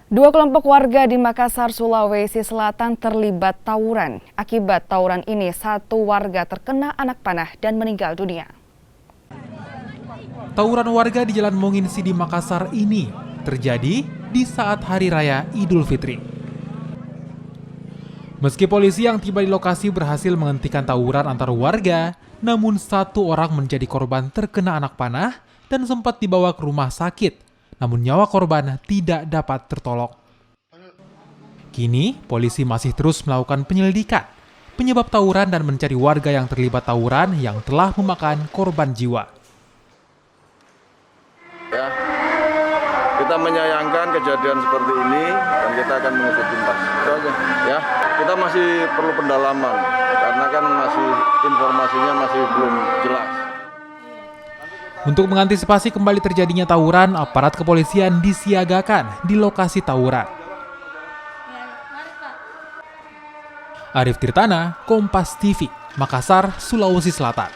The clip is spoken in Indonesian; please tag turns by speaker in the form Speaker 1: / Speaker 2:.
Speaker 1: Dua kelompok warga di Makassar, Sulawesi Selatan terlibat tawuran. Akibat tawuran ini, satu warga terkena anak panah dan meninggal dunia.
Speaker 2: Tawuran warga di Jalan Monginsi di Makassar ini terjadi di saat Hari Raya Idul Fitri. Meski polisi yang tiba di lokasi berhasil menghentikan tawuran antar warga, namun satu orang menjadi korban terkena anak panah dan sempat dibawa ke rumah sakit. Namun nyawa korban tidak dapat tertolong. Kini, polisi masih terus melakukan penyelidikan penyebab tawuran dan mencari warga yang terlibat tawuran yang telah memakan korban jiwa.
Speaker 3: Ya, kita menyayangkan kejadian seperti ini dan kita akan mengusut tuntas. Itu aja. Ya, kita masih perlu pendalaman karena kan informasinya masih belum jelas.
Speaker 2: Untuk mengantisipasi kembali terjadinya tawuran, aparat kepolisian disiagakan di lokasi tawuran. Arif Tirtana, Kompas TV, Makassar, Sulawesi Selatan.